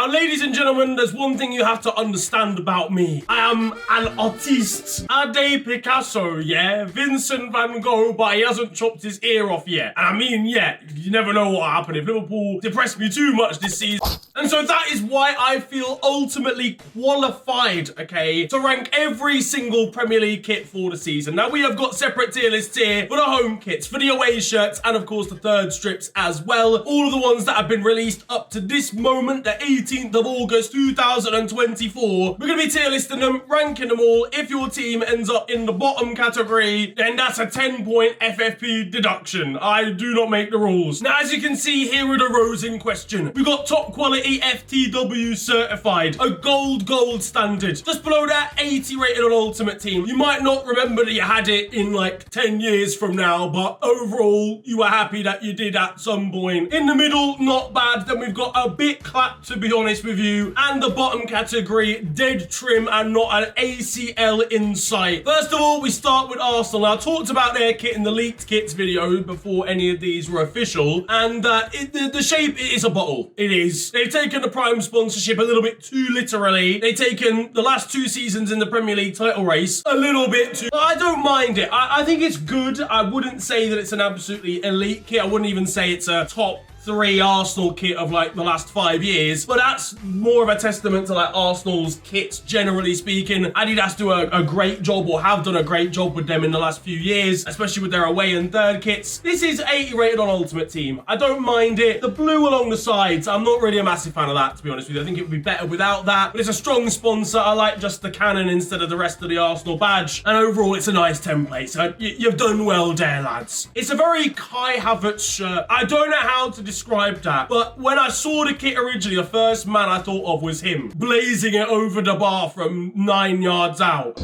Now, ladies and gentlemen, there's one thing you have to understand about me. I am an artiste. Ade Picasso, yeah? Vincent van Gogh, but he hasn't chopped his ear off yet. And I mean, yeah, you never know what happened if Liverpool depressed me too much this season. And so that is why I feel ultimately qualified, okay, to rank every single Premier League kit for the season. Now, we have got separate tier lists here for the home kits, for the away shirts, and of course the third strips as well. All of the ones that have been released up to this moment, the 18th of August 2024. We're going to be tier listing them, ranking them all. If your team ends up in the bottom category, then that's a 10-point FFP deduction. I do not make the rules. Now, as you can see, here are the rows in question. We've got top quality FTW certified, a gold standard. Just below that, 80 rated on Ultimate Team. You might not remember that you had it in like 10 years from now, but overall, you were happy that you did at some point. In the middle, not bad. Then we've got a bit clapped, to be honest with you. And the bottom category, dead trim and not an ACL in sight. First of all, we start with Arsenal. Now, I talked about their kit in the leaked kits video before any of these were official. And the shape is a bottle. It is. They've taken the Prime sponsorship a little bit too literally. They've taken the last 2 seasons in the Premier League title race a little bit too. But I don't mind it. I think it's good. I wouldn't say that it's an absolutely elite kit. I wouldn't even say it's a top 3 Arsenal kit of like the last 5 years, but that's more of a testament to like Arsenal's kits generally speaking. Adidas do a great job, or have done a great job with them in the last few years, especially with their away and third kits. This is 80 rated on Ultimate Team. I don't mind it. The blue along the sides, I'm not really a massive fan of that, to be honest with you. I think it would be better without that, but it's a strong sponsor. I like just the cannon instead of the rest of the Arsenal badge, and overall it's a nice template, so you've done well there, lads. It's a very Kai Havertz shirt. I don't know how to describe that, but when I saw the kit originally, the first man I thought of was him, blazing it over the bar from 9 yards out.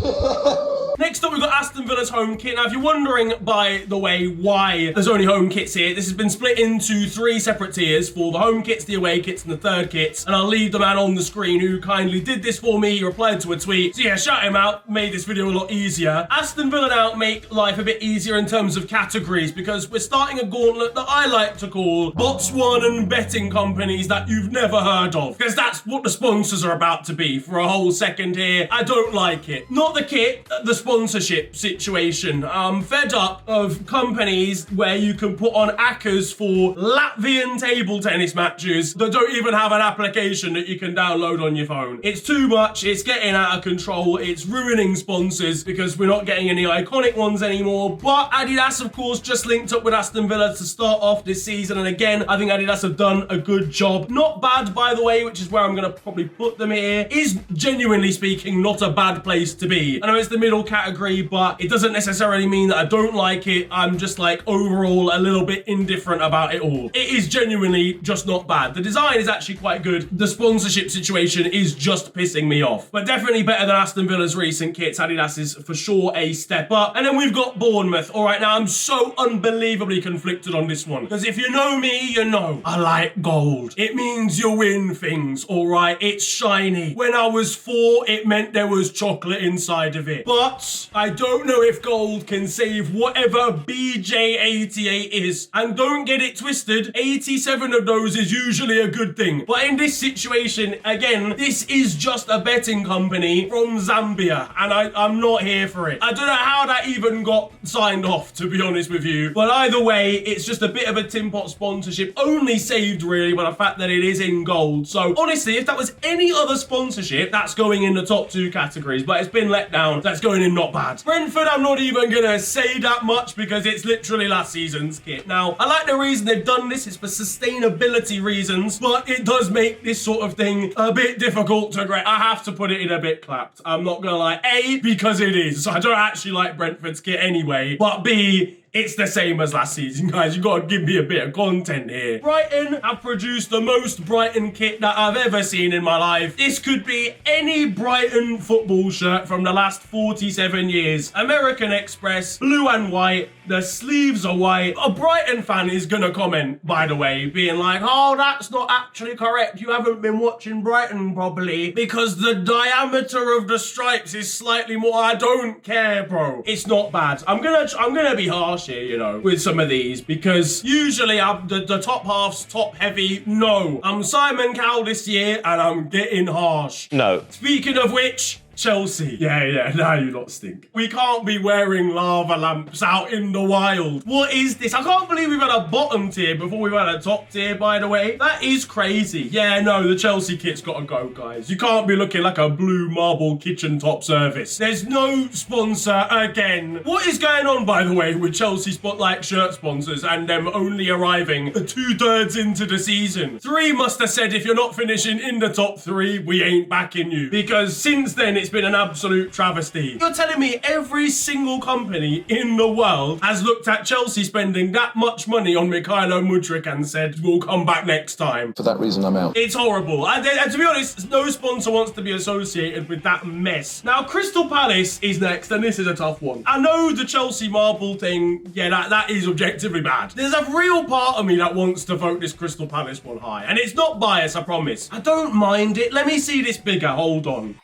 Next up, we've got Aston Villa's home kit. Now, if you're wondering, by the way, why there's only home kits here, this has been split into 3 separate tiers for the home kits, the away kits, and the third kits. And I'll leave the man on the screen who kindly did this for me. He replied to a tweet. So yeah, shout him out. Made this video a lot easier. Aston Villa now make life a bit easier in terms of categories, because we're starting a gauntlet that I like to call Botswanan betting companies that you've never heard of, because that's what the sponsors are about to be for a whole second here. I don't like it. Not the kit, the sponsorship situation. I'm fed up of companies where you can put on ACCAs for Latvian table tennis matches that don't even have an application that you can download on your phone. It's too much. It's getting out of control. It's ruining sponsors because we're not getting any iconic ones anymore. But Adidas, of course, just linked up with Aston Villa to start off this season. And again, I think Adidas have done a good job. Not bad, by the way, which is where I'm going to probably put them here. Is genuinely speaking not a bad place to be. I know it's the middle category, but it doesn't necessarily mean that I don't like it. I'm just like overall a little bit indifferent about it all. It is genuinely just not bad. The design is actually quite good. The sponsorship situation is just pissing me off, but definitely better than Aston Villa's recent kits. Adidas is for sure a step up. And then we've got Bournemouth. All right, now I'm so unbelievably conflicted on this one, because if you know me, you know I like gold. It means you win things, all right? It's shiny. When I was 4, it meant there was chocolate inside of it. But I don't know if gold can save whatever BJ88 is. And don't get it twisted, 87 of those is usually a good thing. But in this situation, again, this is just a betting company from Zambia, and I'm not here for it. I don't know how that even got signed off, to be honest with you. But either way, it's just a bit of a tin pot sponsorship, only saved really by the fact that it is in gold. So honestly, if that was any other sponsorship, that's going in the top 2 categories, but it's been let down. That's going in not bad. Brentford, I'm not even gonna say that much because it's literally last season's kit. Now, I like the reason they've done this is for sustainability reasons, but it does make this sort of thing a bit difficult to grade. I have to put it in a bit clapped. I'm not gonna lie. A, because it is. I don't actually like Brentford's kit anyway, but B, it's the same as last season, guys. You gotta give me a bit of content here. Brighton have produced the most Brighton kit that I've ever seen in my life. This could be any Brighton football shirt from the last 47 years. American Express, blue and white. The sleeves are white. A Brighton fan is gonna comment, by the way, being like, oh, that's not actually correct. You haven't been watching Brighton properly because the diameter of the stripes is slightly more. I don't care, bro. It's not bad. I'm gonna be harsh. harsh here, you know, with some of these, because usually I'm the top half's top heavy. No, I'm Simon Cowell this year, and I'm getting harsh. No. Speaking of which, Chelsea. Yeah, now you lot stink. We can't be wearing lava lamps out in the wild. What is this? I can't believe we've had a bottom tier before we've had a top tier, by the way. That is crazy. Yeah, no, the Chelsea kit's gotta go, guys. You can't be looking like a blue marble kitchen top service. There's no sponsor again. What is going on, by the way, with Chelsea Spotlight shirt sponsors and them only arriving 2/3 into the season? 3 must have said, if you're not finishing in the top 3, we ain't backing you. Because since then, it's been an absolute travesty. You're telling me every single company in the world has looked at Chelsea spending that much money on Mikhailo Mudryk and said, we'll come back next time. For that reason, I'm out. It's horrible. And to be honest, no sponsor wants to be associated with that mess. Now, Crystal Palace is next, and this is a tough one. I know the Chelsea marble thing, yeah, that is objectively bad. There's a real part of me that wants to vote this Crystal Palace one high. And it's not bias, I promise. I don't mind it. Let me see this bigger. Hold on.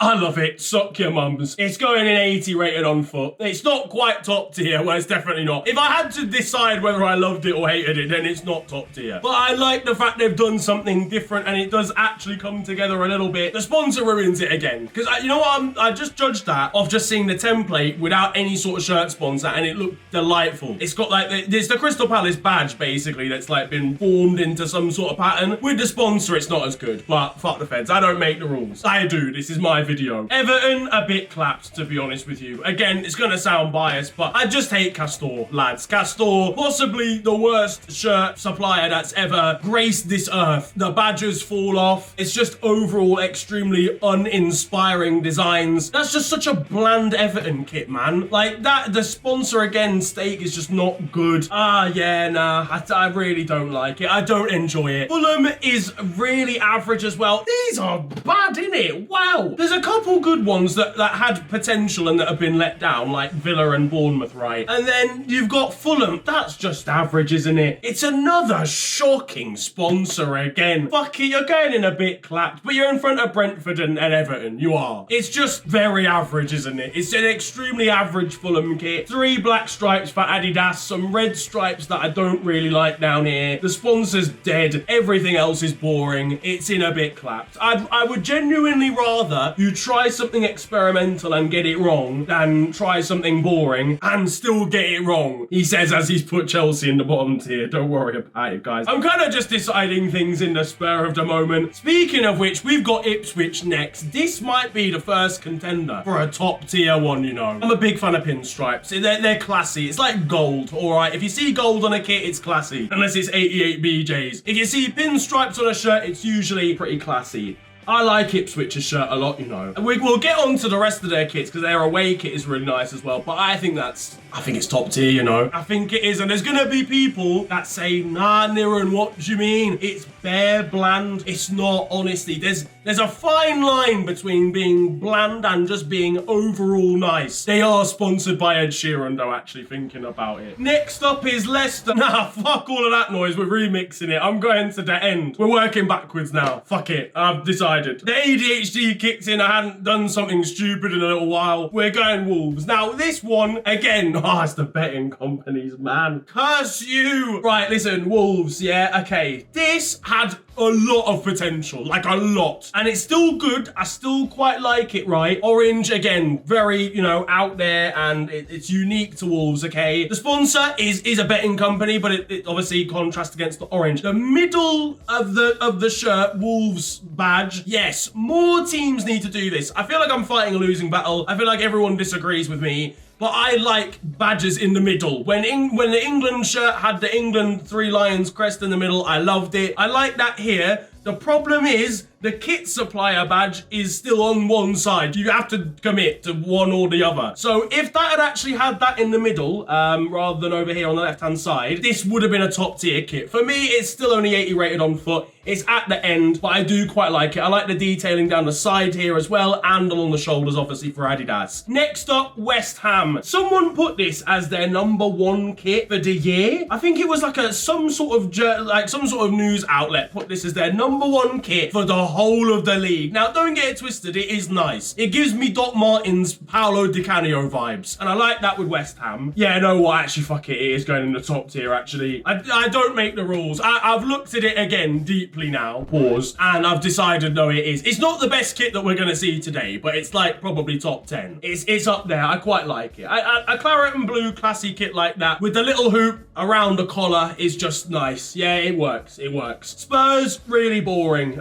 I love it. Suck your mums. It's going in 80 rated on foot. It's not quite top tier. Well, it's definitely not. If I had to decide whether I loved it or hated it, then it's not top tier. But I like the fact they've done something different and it does actually come together a little bit. The sponsor ruins it again. Because you know what? I just judged that off just seeing the template without any sort of shirt sponsor, and it looked delightful. It's got like, it's the Crystal Palace badge, basically, that's like been formed into some sort of pattern. With the sponsor, it's not as good. But fuck the feds. I don't make the rules. I do. This is my video. Everton, a bit clapped, to be honest with you. Again, it's going to sound biased, but I just hate Castore, lads. Castore, possibly the worst shirt supplier that's ever graced this earth. The badges fall off. It's just overall extremely uninspiring designs. That's just such a bland Everton kit, man. Like that, the sponsor again, Stake, is just not good. Yeah, nah, I really don't like it. I don't enjoy it. Fulham is really average as well. These are bad, innit? Wow. There's a couple good ones that had potential and that have been let down, like Villa and Bournemouth, right? And then you've got Fulham. That's just average, isn't it? It's another shocking sponsor again. Fuck it, you're going in a bit clapped, but you're in front of Brentford and Everton. You are. It's just very average, isn't it? It's an extremely average Fulham kit. 3 black stripes for Adidas, some red stripes that I don't really like down here. The sponsor's dead. Everything else is boring. It's in a bit clapped. I would genuinely rather you try something experimental and get it wrong than try something boring and still get it wrong, he says as he's put Chelsea in the bottom tier. Don't worry about it, guys. I'm kind of just deciding things in the spur of the moment. Speaking of which, we've got Ipswich next. This might be the first contender for a top tier one, you know. I'm a big fan of pinstripes. They're classy. It's like gold, all right? If you see gold on a kit, it's classy, unless it's 88 BJs. If you see pinstripes on a shirt, it's usually pretty classy. I like Ipswich's shirt a lot, you know. We'll get on to the rest of their kits because their away kit is really nice as well. But I think it's top tier, you know. I think it is. And there's going to be people that say, nah, Niran, what do you mean? It's bare bland. It's not, honestly. There's a fine line between being bland and just being overall nice. They are sponsored by Ed Sheeran, though, actually thinking about it. Next up is Leicester. Nah, fuck all of that noise. We're remixing it. I'm going to the end. We're working backwards now. Fuck it. I've decided. The ADHD kicked in. I hadn't done something stupid in a little while. We're going Wolves. Now, this one, again, it's the betting companies, man. Curse you. Right, listen, Wolves, yeah, okay. This had a lot of potential, like a lot. And it's still good. I still quite like it, right? Orange, again, very, you know, out there, and it's unique to Wolves, okay? The sponsor is a betting company, but it obviously contrasts against the orange. The middle of the shirt, Wolves badge, yes, more teams need to do this. I feel like I'm fighting a losing battle. I feel like everyone disagrees with me. But I like badges in the middle. When the England shirt had the England 3 lions crest in the middle, I loved it. I like that here. The problem is the kit supplier badge is still on one side. You have to commit to one or the other. So if that had actually had that in the middle, rather than over here on the left-hand side, this would have been a top tier kit. For me, it's still only 80 rated on foot. It's at the end, but I do quite like it. I like the detailing down the side here as well, and along the shoulders, obviously, for Adidas. Next up, West Ham. Someone put this as their #1 kit for the year. I think it was like some sort of news outlet put this as their #1 kit for the whole of the league. Now, don't get it twisted, it is nice. It gives me Doc Martens, Paolo Di Canio vibes, and I like that with West Ham. Yeah, no, what? Actually, fuck it is going in the top tier, actually. I don't make the rules. I've looked at it again deeply now, pause, and I've decided, no, it is. It's not the best kit that we're going to see today, but it's like probably top 10. It's up there. I quite like it. A claret and blue classy kit like that with the little hoop around the collar is just nice. Yeah, it works. It works. Spurs, really boring.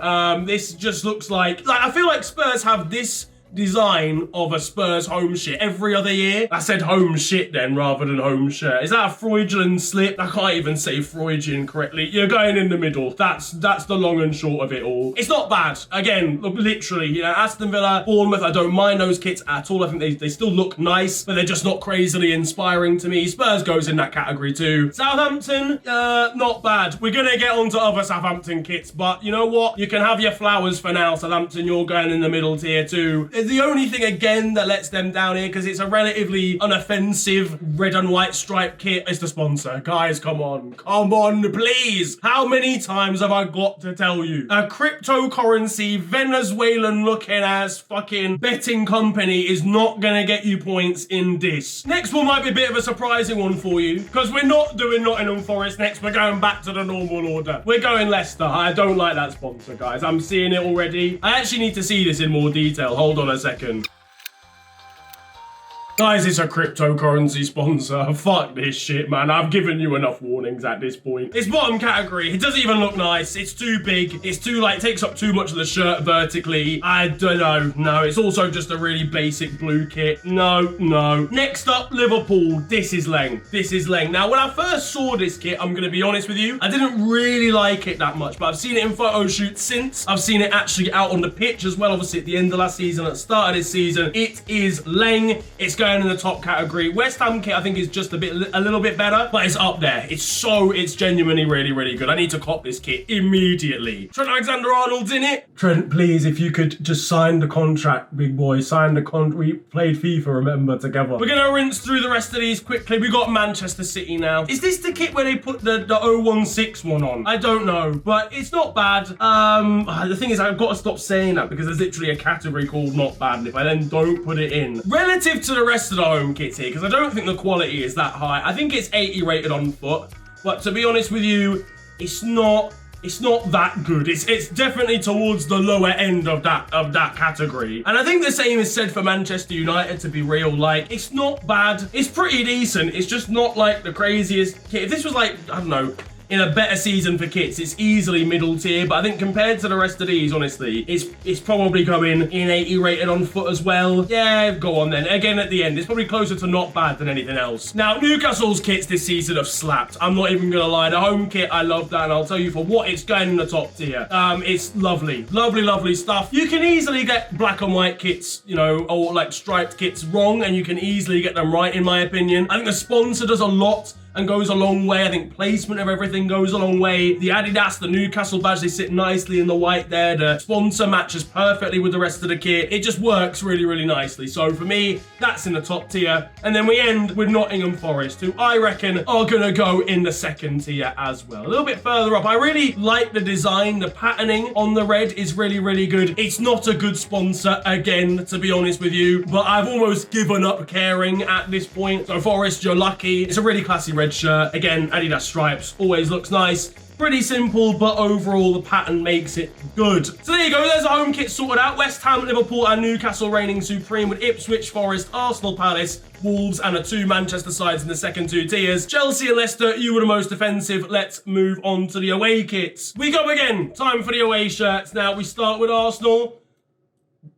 This just looks like I feel like Spurs have this design of a Spurs home shit every other year. I said home shit then rather than home shirt. Is that a Freudian slip? I can't even say Freudian correctly. You're going in the middle. That's the long and short of it all. It's not bad. Again, literally, you know, Aston Villa, Bournemouth, I don't mind those kits at all. I think they still look nice, but they're just not crazily inspiring to me. Spurs goes in that category too. Southampton, not bad. We're gonna get onto other Southampton kits, but you know what? You can have your flowers for now, Southampton. You're going in the middle tier too. The only thing again that lets them down here, because it's a relatively unoffensive red and white striped kit, is the sponsor. Guys, come on, please. How many times have I got to tell you? A cryptocurrency Venezuelan looking ass fucking betting company is not gonna get you points in this. Next one might be a bit of a surprising one for you, because we're not doing Nottingham Forest next. We're going back to the normal order. We're going Leicester. I don't like that sponsor, guys. I'm seeing it already. I actually need to see this in more detail. Hold on a second. Guys, it's a cryptocurrency sponsor. Fuck this shit, man. I've given you enough warnings at this point. It's bottom category. It doesn't even look nice. It's too big. It's too, takes up too much of the shirt vertically. I don't know. No, it's also just a really basic blue kit. No. Next up, Liverpool. This is Leng. Now, when I first saw this kit, I'm going to be honest with you, I didn't really like it that much, but I've seen it in photo shoots since. I've seen it actually out on the pitch as well, obviously at the end of last season, at the start of this season. It is Leng. It's going in the top category. West Ham kit I think is just a little bit better, but it's up there. It's genuinely really good. I need to cop this kit immediately. Trent Alexander-Arnold's in it. Trent, please, if you could just sign the contract, big boy. Sign the contract. We played FIFA, remember, together. We're gonna rinse through the rest of these quickly. We got Manchester City now. Is this the kit where they put the 016 one on? I don't know, but it's not bad. The thing is, I've got to stop saying that because there's literally a category called not bad, and if I then don't put it in relative to the rest of the home kits here, because I don't think the quality is that high. I think it's 80 rated on foot, but to be honest with you, it's not that good. It's definitely towards the lower end of that category. And I think the same is said for Manchester United, to be real. It's not bad. It's pretty decent. It's just not the craziest kit. If this was I don't know, in a better season for kits, it's easily middle tier, but I think compared to the rest of these, honestly, it's probably going in 80 rated on foot as well. Yeah, go on then. Again, at the end, it's probably closer to not bad than anything else. Now, Newcastle's kits this season have slapped. I'm not even gonna lie. The home kit, I love that, and I'll tell you for what, it's going in the top tier. It's lovely stuff. You can easily get black and white kits, you know, or striped kits wrong, and you can easily get them right, in my opinion. I think the sponsor does a lot and goes a long way. I think placement of everything goes a long way. The Adidas, the Newcastle badge, they sit nicely in the white there. The sponsor matches perfectly with the rest of the kit. It just works really nicely. So for me, that's in the top tier. And then we end with Nottingham Forest, who I reckon are gonna go in the second tier as well. A little bit further up, I really like the design. The patterning on the red is really good. It's not a good sponsor, again, to be honest with you, but I've almost given up caring at this point. So Forest, you're lucky. It's a really classy red shirt. Again, Adidas stripes, always looks nice. Pretty simple, but overall the pattern makes it good. So there you go, there's a home kit sorted out. West Ham, Liverpool and Newcastle reigning supreme, with Ipswich, Forest, Arsenal, Palace, Wolves and the two Manchester sides in the second two tiers. Chelsea and Leicester, you were the most offensive. Let's move on to the away kits. We go again, time for the away shirts. Now we start with Arsenal.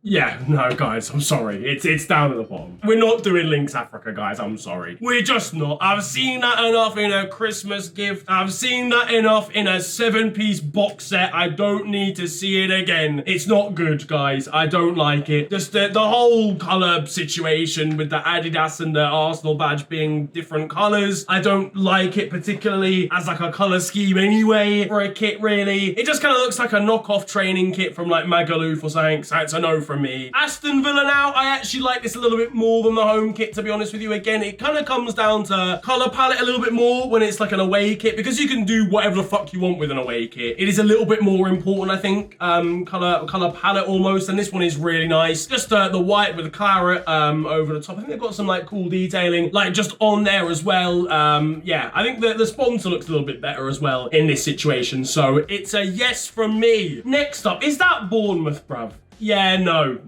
Yeah, no, guys, I'm sorry. It's down at the bottom. We're not doing Lynx Africa, guys. I'm sorry. We're just not. I've seen that enough in a Christmas gift. I've seen that enough in a 7-piece box set. I don't need to see it again. It's not good, guys. I don't like it. Just the whole color situation with the Adidas and the Arsenal badge being different colors. I don't like it particularly as a color scheme anyway for a kit, really. It just kind of looks like a knockoff training kit from Magaluf or something. So it's a no from me. Aston Villa now, I actually like this a little bit more than the home kit, to be honest with you. Again, it kind of comes down to colour palette a little bit more when it's like an away kit, because you can do whatever the fuck you want with an away kit. It is a little bit more important, I think, colour palette almost, and this one is really nice. Just the white with the claret over the top. I think they've got some like cool detailing, like just on there as well. Yeah, I think the sponsor looks a little bit better as well in this situation, so it's a yes from me. Next up, is that Bournemouth, bruv? Yeah, no,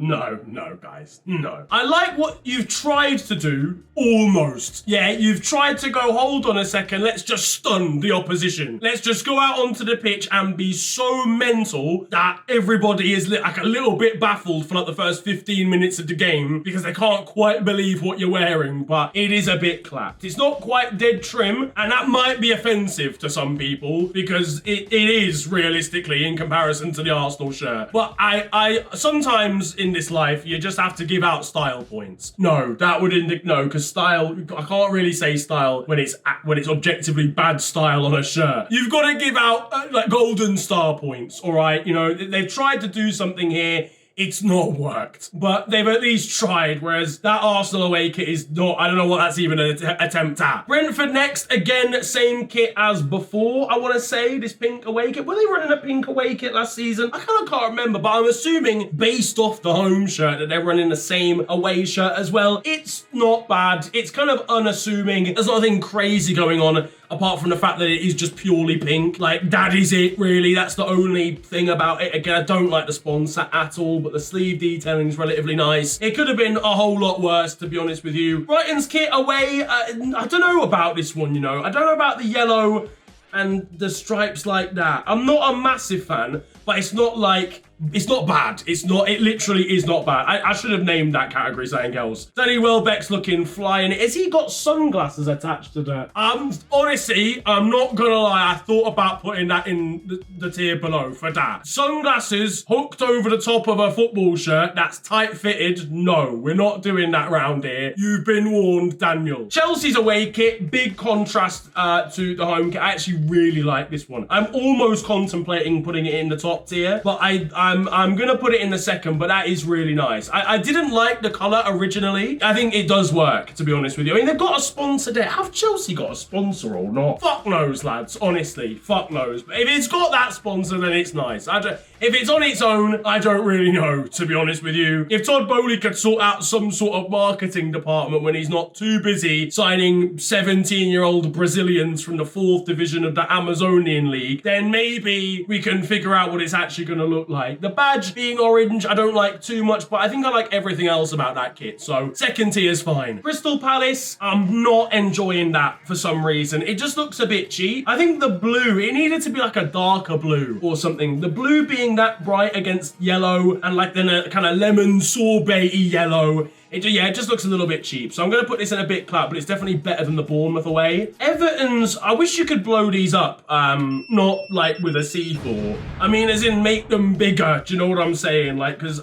guys, no. I like what you've tried to do, almost. Yeah, you've tried to go, hold on a second, let's just stun the opposition. Let's just go out onto the pitch and be so mental that everybody is like a little bit baffled for like the first 15 minutes of the game because they can't quite believe what you're wearing, but it is a bit clapped. It's not quite dead trim, and that might be offensive to some people because it is realistically in comparison to the Arsenal shirt. But I sometimes in this life, you just have to give out style points. No, that would indicate no, because style, I can't really say style when it's objectively bad style on a shirt. You've got to give out like golden star points, all right? You know, they've tried to do something here. It's not worked, but they've at least tried, whereas that Arsenal away kit is not, I don't know what that's even an attempt at. Brentford next, again, same kit as before, I want to say, this pink away kit. Were they running a pink away kit last season? I kind of can't remember, but I'm assuming based off the home shirt that they're running the same away shirt as well. It's not bad. It's kind of unassuming. There's nothing crazy going on apart from the fact that it is just purely pink. Like, that is it, really. That's the only thing about it. Again, I don't like the sponsor at all, but the sleeve detailing is relatively nice. It could have been a whole lot worse, to be honest with you. Brighton's kit away, I don't know about this one, you know. I don't know about the yellow and the stripes like that. I'm not a massive fan, but it's not like, it's not bad. It literally is not bad. I should have named that category something else. Danny Welbeck's looking flying. Has he got sunglasses attached to that? Honestly, I'm not gonna lie. I thought about putting that in the tier below for that. Sunglasses hooked over the top of a football shirt that's tight fitted. No, we're not doing that round here. You've been warned, Daniel. Chelsea's away kit, big contrast to the home kit. I actually really like this one. I'm almost contemplating putting it in the top tier, but I'm gonna put it in the second, but that is really nice. I didn't like the color originally. I think it does work, to be honest with you. I mean, they've got a sponsor there. Have Chelsea got a sponsor or not? Fuck knows, lads. Honestly, fuck knows. But if it's got that sponsor, then it's nice. If it's on its own, I don't really know, to be honest with you. If Todd Boehly could sort out some sort of marketing department when he's not too busy signing 17-year-old Brazilians from the 4th division of the Amazonian League, then maybe we can figure out what it's actually going to look like. The badge being orange, I don't like too much, but I think I like everything else about that kit, so second tier is fine. Crystal Palace, I'm not enjoying that for some reason. It just looks a bit cheap. I think the blue, it needed to be like a darker blue or something. The blue being that bright against yellow and like then a kind of lemon sorbet-y yellow. It just looks a little bit cheap. So I'm going to put this in a bit clout, but it's definitely better than the Bournemouth away. Everton's, I wish you could blow these up. Not like with a C4. I mean, as in make them bigger. Do you know what I'm saying? Like, because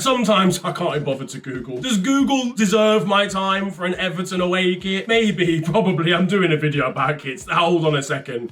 sometimes I can't be bothered to Google. Does Google deserve my time for an Everton away kit? Maybe, probably. I'm doing a video about kits. Hold on a second.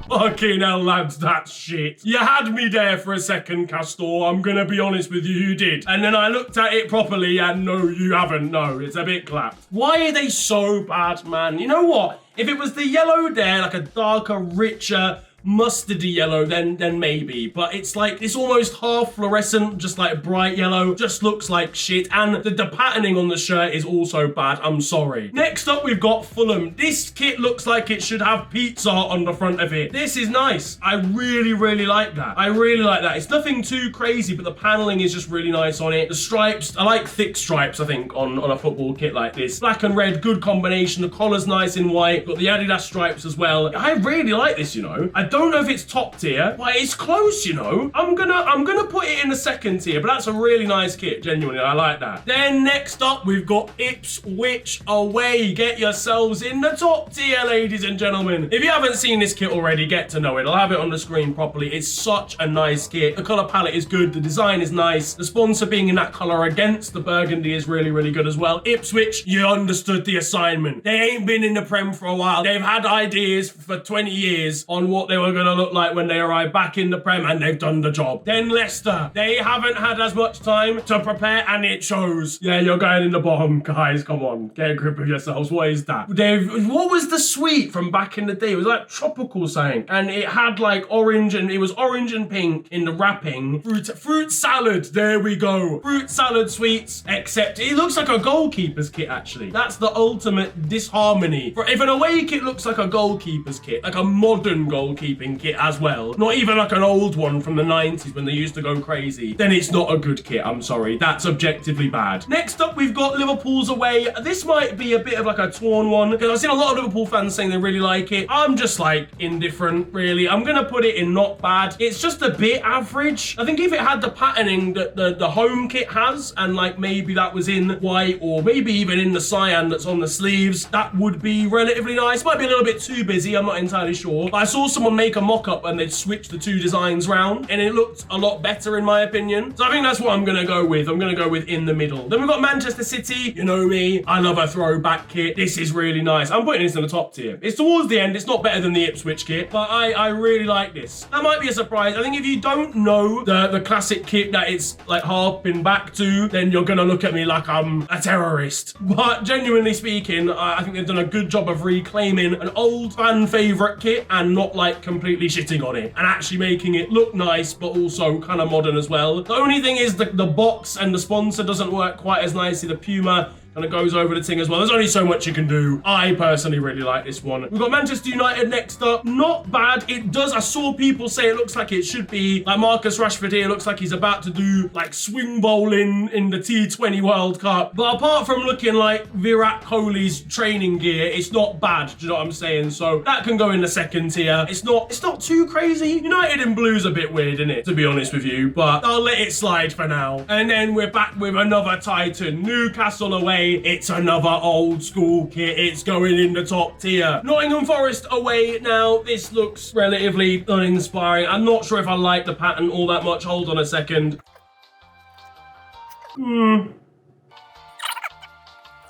Fucking hell, lads, that's shit. You had me there for a second, Castor. I'm gonna be honest with you, you did. And then I looked at it properly and no, you haven't. No, it's a bit clapped. Why are they so bad, man? You know what? If it was the yellow there, like a darker, richer, mustardy yellow, then maybe, but it's like it's almost half fluorescent, just like bright yellow, just looks like shit, and the patterning on the shirt is also bad. I'm sorry. Next up, we've got Fulham. This kit looks like it should have pizza on the front of it. This is nice. I really like that. I really like that. It's nothing too crazy, but the paneling is just really nice on it. The stripes, I like thick stripes, I think, on a football kit like this. Black and red, good combination. The collar's nice in white, got the Adidas stripes as well. I really like this, you know. I don't know if it's top tier, but it's close, you know. I'm gonna put it in the second tier, but that's a really nice kit, genuinely. I like that. Then next up, we've got Ipswich away. Get yourselves in the top tier, ladies and gentlemen. If you haven't seen this kit already, get to know it. I'll have it on the screen properly. It's such a nice kit. The color palette is good. The design is nice. The sponsor being in that color against the burgundy is really good as well. Ipswich, you understood the assignment. They ain't been in the Prem for a while. They've had ideas for 20 years on what they were going to look like when they arrive back in the Prem, and they've done the job. Then Leicester, they haven't had as much time to prepare, and it shows. Yeah, you're going in the bottom, guys. Come on, get a grip of yourselves. What is that? What was the sweet from back in the day? It was like tropical something, and it had like orange, and it was orange and pink in the wrapping. Fruit salad. There we go. Fruit salad sweets, except it looks like a goalkeeper's kit, actually. That's the ultimate disharmony. If an away kit looks like a goalkeeper's kit, like a modern goalkeeping kit as well, not even like an old one from the 90s when they used to go crazy, then it's not a good kit. I'm sorry. That's objectively bad. Next up, we've got Liverpool's away. This might be a bit of like a torn one, because I've seen a lot of Liverpool fans saying they really like it. I'm just like indifferent, really. I'm going to put it in not bad. It's just a bit average. I think if it had the patterning that the home kit has, and like maybe that was in white, or maybe even in the cyan that's on the sleeves, that would be relatively nice. Might be a little bit too busy, I'm not entirely sure. But I saw someone make a mock-up and they'd switch the two designs round, and it looked a lot better in my opinion. So I think that's what I'm gonna go with. I'm gonna go with in the middle. Then we've got Manchester City. You know me, I love a throwback kit. This is really nice. I'm putting this in the top tier. It's towards the end, it's not better than the Ipswich kit, but I really like this. That might be a surprise. I think if you don't know the classic kit that it's like harping back to, then you're gonna look at me like I'm a terrorist. But genuinely speaking, I think they've done a good job of reclaiming an old fan favorite kit and not like completely shitting on it, and actually making it look nice but also kind of modern as well. The only thing is the box and the sponsor doesn't work quite as nicely. The Puma kind of goes over the thing as well. There's only so much you can do. I personally really like this one. We've got Manchester United next up. Not bad. It does. I saw people say it looks like it should be like Marcus Rashford here. Looks like he's about to do like swing bowling in the T20 World Cup. But apart from looking like Virat Kohli's training gear, it's not bad. Do you know what I'm saying? So that can go in the second tier. It's not too crazy. United in blue's a bit weird, isn't it? To be honest with you, but I'll let it slide for now. And then we're back with another Titan. Newcastle away. It's another old school kit. It's going in the top tier. Nottingham Forest away now. This looks relatively uninspiring. I'm not sure if I like the pattern all that much. Hold on a second.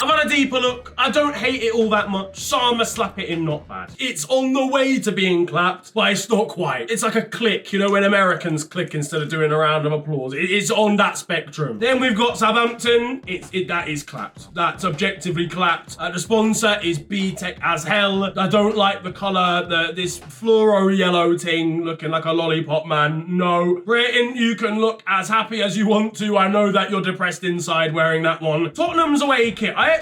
I've had a deeper look. I don't hate it all that much, so I'm gonna slap it in not bad. It's on the way to being clapped, but it's not quite. It's like a click, you know, when Americans click instead of doing a round of applause. It's on that spectrum. Then we've got Southampton. That is clapped. That's objectively clapped. The sponsor is B-Tech as hell. I don't like the colour, this fluoro yellow thing looking like a lollipop man. No. Britain, you can look as happy as you want to. I know that you're depressed inside wearing that one. Tottenham's away kit. I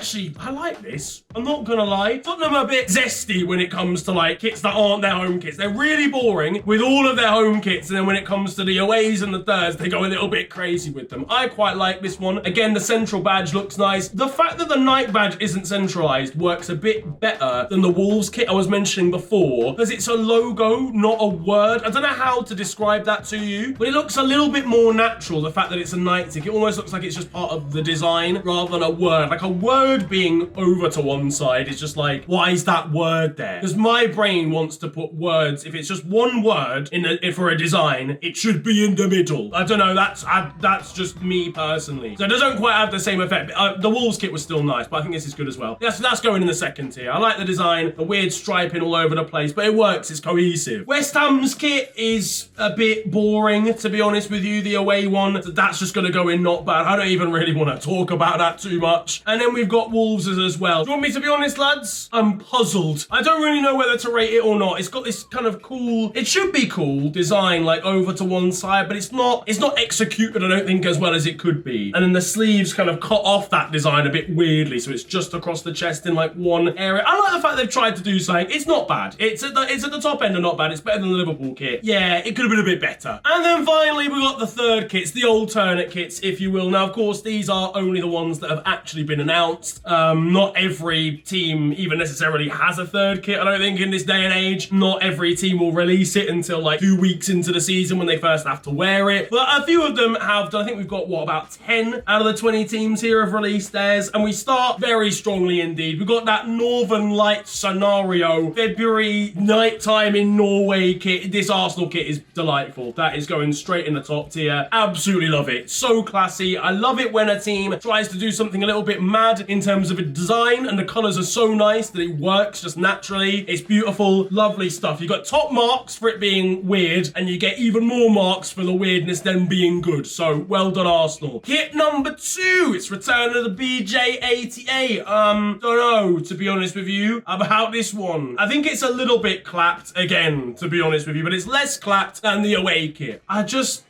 like this. I'm not gonna lie. Tottenham are a bit zesty when it comes to like kits that aren't their home kits. They're really boring with all of their home kits, and then when it comes to the aways and the thirds, they go a little bit crazy with them. I quite like this one. Again, the central badge looks nice. The fact that the night badge isn't centralized works a bit better than the Wolves kit I was mentioning before, because it's a logo, not a word. I don't know how to describe that to you, but it looks a little bit more natural, the fact that it's a night tick. It almost looks like it's just part of the design rather than a word. Like a word being over to one side is just like, why is that word there? Because my brain wants to put words, if it's just one word for a design, it should be in the middle. I don't know, that's just me personally. So it doesn't quite have the same effect. The Wolves kit was still nice, but I think this is good as well. That's going in the second tier. I like the design, the weird striping all over the place, but it works, it's cohesive. West Ham's kit is a bit boring, to be honest with you, the away one. So that's just gonna go in not bad. I don't even really want to talk about that too much. And then we've got Wolves as well. Do you want me to be honest, lads? I'm puzzled. I don't really know whether to rate it or not. It's got this kind of cool, it should be cool design, like over to one side, but it's not executed, I don't think, as well as it could be. And then the sleeves kind of cut off that design a bit weirdly, so it's just across the chest in like one area. I like the fact they've tried to do something. It's not bad. It's at the top end of not bad. It's better than the Liverpool kit. Yeah, it could have been a bit better. And then finally, we got the third kits, the alternate kits, if you will. Now, of course, these are only the ones that have actually been announced. Not every team even necessarily has a third kit, I don't think, in this day and age. Not every team will release it until like 2 weeks into the season when they first have to wear it. But a few of them have done. I think we've got, what, about 10 out of the 20 teams here have released theirs. And we start very strongly indeed. We've got that Northern Lights scenario, February nighttime in Norway kit. This Arsenal kit is delightful. That is going straight in the top tier. Absolutely love it. So classy. I love it when a team tries to do something a little bit mad bad in terms of its design, and the colours are so nice that it works just naturally. It's beautiful, lovely stuff. You got top marks for it being weird, and you get even more marks for the weirdness then being good. So well done, Arsenal. Kit number 2, it's Return of the BJ88. Don't know, to be honest with you, about this one. I think it's a little bit clapped again, to be honest with you, but it's less clapped than the away kit. I just,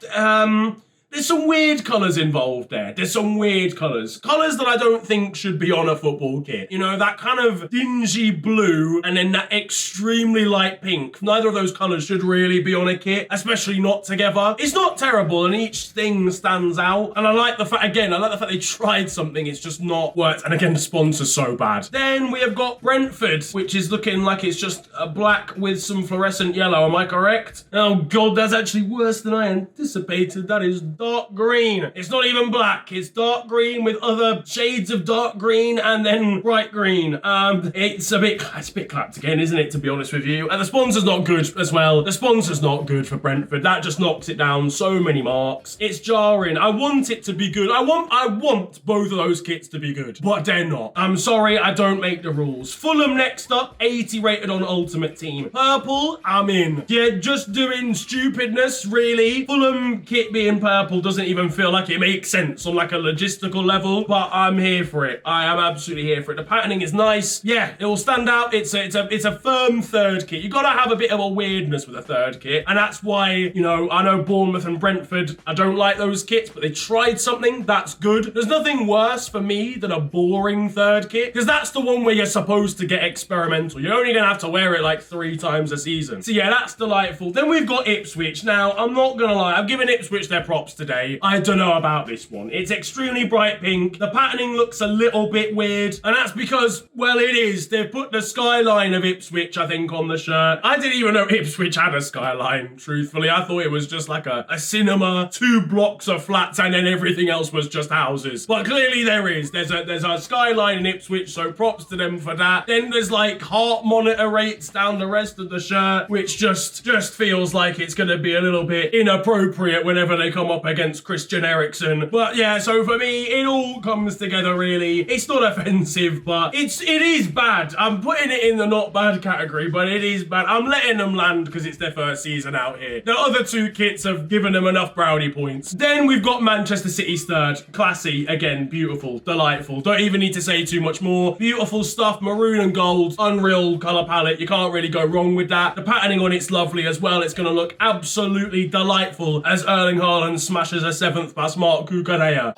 there's some weird colours involved there. There's some weird colours. Colours that I don't think should be on a football kit. You know, that kind of dingy blue and then that extremely light pink. Neither of those colours should really be on a kit, especially not together. It's not terrible and each thing stands out. And I like the fact, again, I like the fact they tried something. It's just not worked. And again, the sponsor's so bad. Then we have got Brentford, which is looking like it's just a black with some fluorescent yellow. Am I correct? Oh God, that's actually worse than I anticipated. That is dark green. It's not even black. It's dark green with other shades of dark green and then bright green. It's a bit clapped again, isn't it, to be honest with you? And the sponsor's not good as well. The sponsor's not good for Brentford. That just knocks it down so many marks. It's jarring. I want it to be good. I want both of those kits to be good, but they're not. I'm sorry, I don't make the rules. Fulham next up, 80 rated on Ultimate Team. Purple, I'm in. Yeah, just doing stupidness, really. Fulham kit being purple doesn't even feel like it makes sense on like a logistical level, but I'm here for it. I am absolutely here for it. The patterning is nice. Yeah, it will stand out. It's a firm third kit. You gotta have a bit of a weirdness with a third kit, and that's why, you know, I know Bournemouth and Brentford, I don't like those kits, but they tried something that's good. There's nothing worse for me than a boring third kit, because that's the one where you're supposed to get experimental. You're only gonna have to wear it like 3 times a season. So yeah, that's delightful. Then we've got Ipswich. Now, I'm not gonna lie, I've given Ipswich their props today. I don't know about this one. It's extremely bright pink. The patterning looks a little bit weird, and that's because, well, it is. They've put the skyline of Ipswich, I think, on the shirt. I didn't even know Ipswich had a skyline, truthfully. I thought it was just like a cinema, 2 blocks of flats, and then everything else was just houses. But clearly there is. There's a skyline in Ipswich, so props to them for that. Then there's like heart monitor rates down the rest of the shirt, which just feels like it's gonna be a little bit inappropriate whenever they come up against Christian Eriksen. But yeah, so for me, it all comes together really. It's not offensive, but it is bad. I'm putting it in the not bad category, but it is bad. I'm letting them land because it's their first season out here. The other 2 kits have given them enough brownie points. Then we've got Manchester City's third. Classy, again, beautiful, delightful. Don't even need to say too much more. Beautiful stuff, maroon and gold, unreal colour palette. You can't really go wrong with that. The patterning on it's lovely as well. It's gonna look absolutely delightful as Erling Haaland smashes a 7th past Mark Cucurella.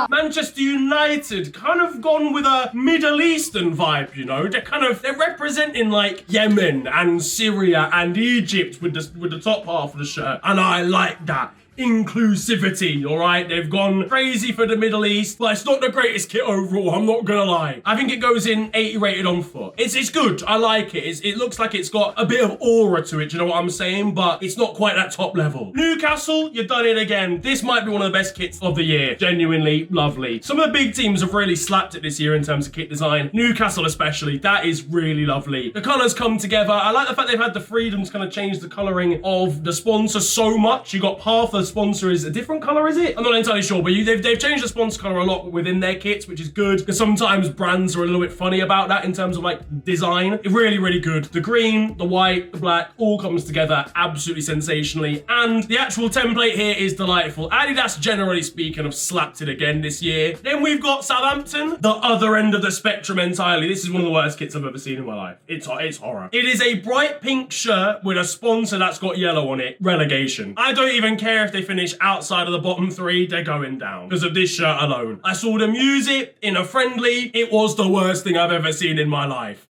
Manchester United kind of gone with a Middle Eastern vibe, you know. They're representing like Yemen and Syria and Egypt with the top half of the shirt, and I like that. Inclusivity, all right? They've gone crazy for the Middle East, but it's not the greatest kit overall, I'm not gonna lie. I think it goes in 80 rated on foot. It's good, I like it. It looks like it's got a bit of aura to it, do you know what I'm saying? But it's not quite that top level. Newcastle, you've done it again. This might be one of the best kits of the year. Genuinely lovely. Some of the big teams have really slapped it this year in terms of kit design. Newcastle especially, that is really lovely. The colours come together. I like the fact they've had the freedom to kind of change the colouring of the sponsor so much. You got half the sponsor is a different color, is it? I'm not entirely sure, but they've changed the sponsor color a lot within their kits, which is good, because sometimes brands are a little bit funny about that in terms of like design. Really, really good. The green, the white, the black, all comes together absolutely sensationally, and the actual template here is delightful. Adidas, generally speaking, have slapped it again this year. Then we've got Southampton, the other end of the spectrum entirely. This is one of the worst kits I've ever seen in my life. It's horror. It is a bright pink shirt with a sponsor that's got yellow on it. Relegation. I don't even care if they finish outside of the bottom 3, they're going down because of this shirt alone. I saw them use it in a friendly. It was the worst thing I've ever seen in my life.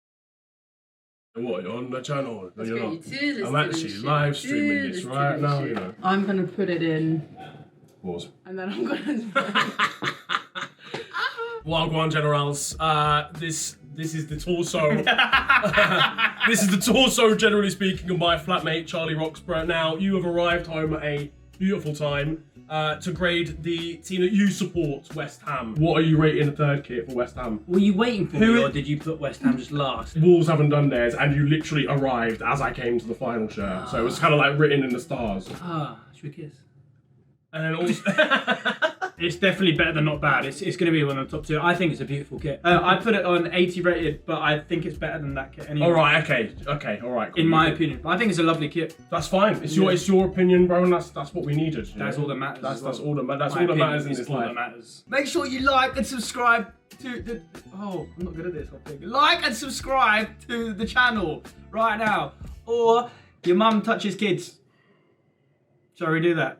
What, you're on the channel? No, you're not. I'm actually live streaming this right now, you know. I'm going to put it in. Pause. And then I'm going to... Wagwan Generals. This is the torso. This is the torso, generally speaking, of my flatmate, Charlie Roxburgh. Now, you have arrived home at a beautiful time to grade the team that you support, West Ham. What are you rating the third kit for West Ham? Were you waiting for me, or did you put West Ham just last? Wolves haven't done theirs, and you literally arrived as I came to the final shirt. So it was kind of like written in the stars. Ah, should we kiss? And then also... It's definitely better than not bad. It's going to be one of the top 2. I think it's a beautiful kit. I put it on 80 rated, but I think it's better than that kit anyway. All right, okay, all right. Cool. In my opinion. But I think it's a lovely kit. That's fine. It's your opinion, bro, and that's what we needed. That's all that matters. That's as well. all that My matters opinion in is this all life. that matters. Make sure you like and subscribe to the... Oh, I'm not good at this whole thing. Like and subscribe to the channel right now. Or your mum touches kids. Shall we do that?